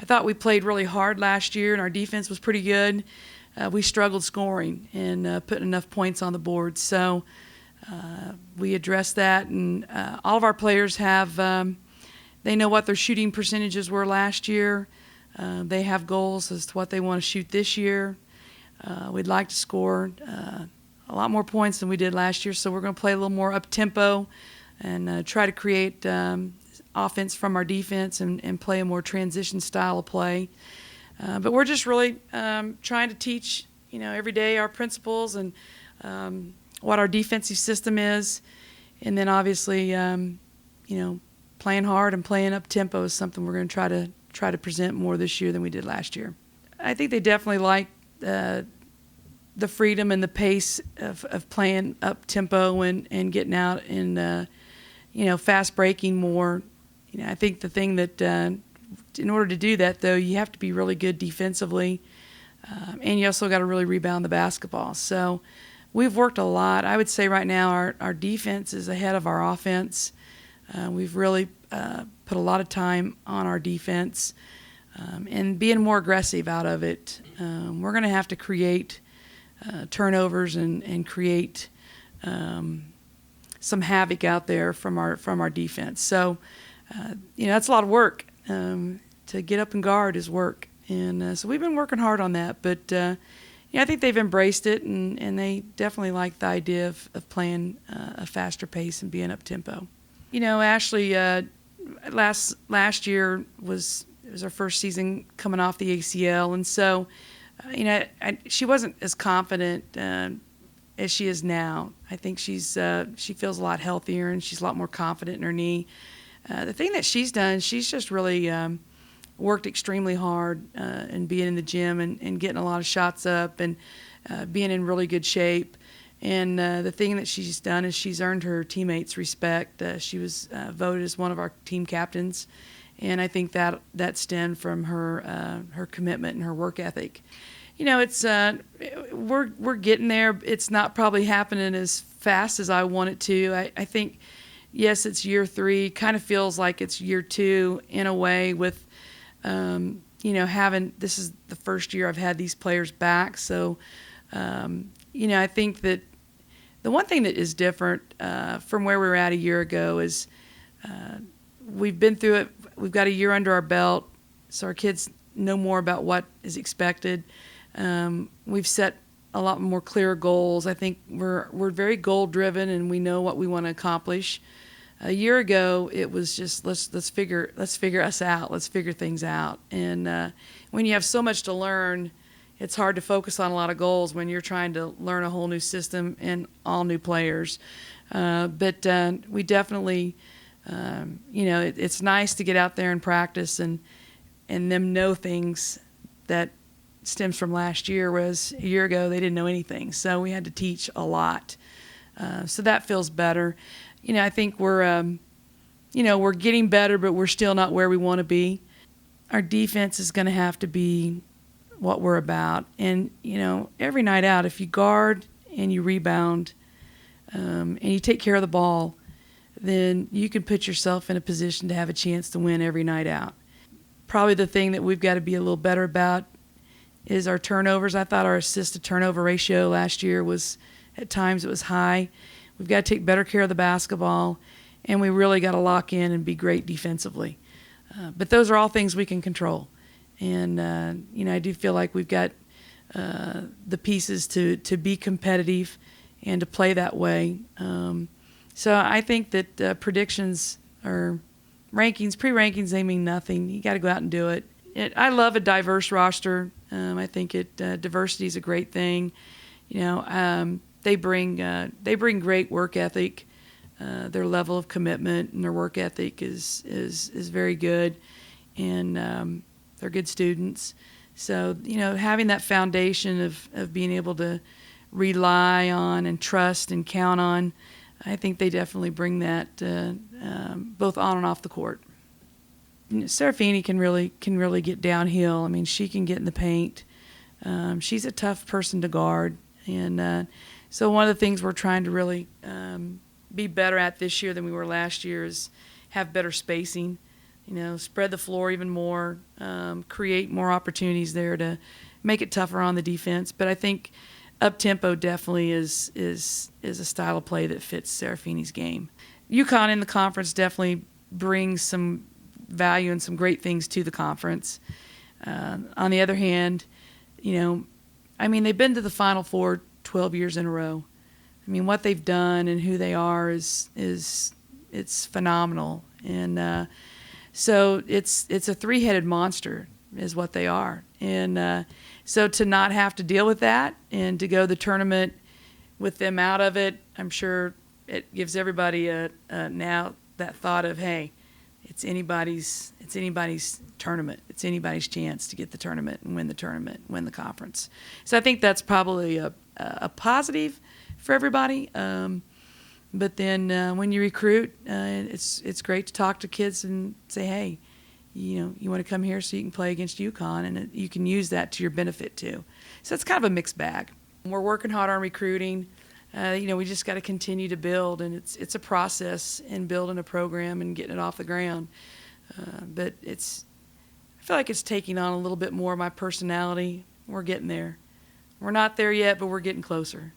I thought we played really hard last year, and our defense was pretty good. We struggled scoring and putting enough points on the board. So we addressed that, and all of our players have, they know what their shooting percentages were last year. They have goals as to what they want to shoot this year. We'd like to score a lot more points than we did last year, so we're going to play a little more up-tempo and try to create offense from our defense and play a more transition style of play. But we're just really trying to teach, every day our principles and what our defensive system is. And then obviously, playing hard and playing up-tempo is something we're going to try to present more this year than we did last year. I think they definitely like the freedom and the pace of playing up-tempo and getting out and, fast breaking more. I think the thing that in order to do that, though, you have to be really good defensively, and you also got to really rebound the basketball. So we've worked a lot. I would say right now our defense is ahead of our offense. We've really put a lot of time on our defense and being more aggressive out of it. We're going to have to create turnovers and create some havoc out there from our defense. So, that's a lot of work. To get up and guard is work. And so we've been working hard on that. But, I think they've embraced it, and they definitely like the idea of playing a faster pace and being up-tempo. Ashley, last year was our first season coming off the ACL, and so, she wasn't as confident as she is now. I think she feels a lot healthier, and she's a lot more confident in her knee. The thing that she's done, she's just really worked extremely hard and being in the gym and getting a lot of shots up and being in really good shape. And the thing that she's done is she's earned her teammates' respect. She was voted as one of our team captains, and I think that stemmed from her commitment and her work ethic. It's we're getting there. It's not probably happening as fast as I want it to. I think, yes, it's year 3. Kind of feels like it's year 2 in a way with, this is the first year I've had these players back. So, I think that the one thing that is different from where we were at a year ago is we've been through it. We've got a year under our belt, so our kids know more about what is expected. We've set a lot more clear goals. I think we're very goal driven, and we know what we want to accomplish. A year ago, it was just let's figure us out. Let's figure things out. And when you have so much to learn, it's hard to focus on a lot of goals when you're trying to learn a whole new system and all new players. But we definitely, it's nice to get out there and practice and them know things that stems from last year, whereas a year ago they didn't know anything. So we had to teach a lot. So that feels better. I think we're getting better, but we're still not where we want to be. Our defense is going to have to be what we're about. And, every night out, if you guard and you rebound and you take care of the ball, then you can put yourself in a position to have a chance to win every night out. Probably the thing that we've got to be a little better about is our turnovers. I thought our assist-to-turnover ratio last year was, at times, it was high. We've got to take better care of the basketball, and we really got to lock in and be great defensively. But those are all things we can control. And, I do feel like we've got the pieces to be competitive and to play that way. So I think that predictions or rankings, pre-rankings, they mean nothing. You got to go out and do it. I love a diverse roster. I think diversity is a great thing. They bring great work ethic. Their level of commitment and their work ethic is very good, and they're good students. So having that foundation of being able to rely on and trust and count on, I think they definitely bring that both on and off the court. Serafini can really get downhill. I mean, she can get in the paint. She's a tough person to guard, and so one of the things we're trying to really be better at this year than we were last year is have better spacing. spread the floor even more, create more opportunities there to make it tougher on the defense. But I think up tempo definitely is a style of play that fits Serafini's game. UConn in the conference definitely brings some value and some great things to the conference. On the other hand, they've been to the Final Four 12 years in a row. I mean, what they've done and who they are is it's phenomenal. And so it's a three-headed monster is what they are. And so to not have to deal with that and to go the tournament with them out of it, I'm sure it gives everybody now that thought of, hey, it's anybody's tournament. It's anybody's chance to get the tournament, win the conference. So I think that's probably a positive for everybody. But then when you recruit, it's great to talk to kids and say, hey, you want to come here so you can play against UConn, and you can use that to your benefit too. So it's kind of a mixed bag. We're working hard on recruiting. We just got to continue to build, and it's a process in building a program and getting it off the ground. But I feel like it's taking on a little bit more of my personality. We're getting there. We're not there yet, but we're getting closer.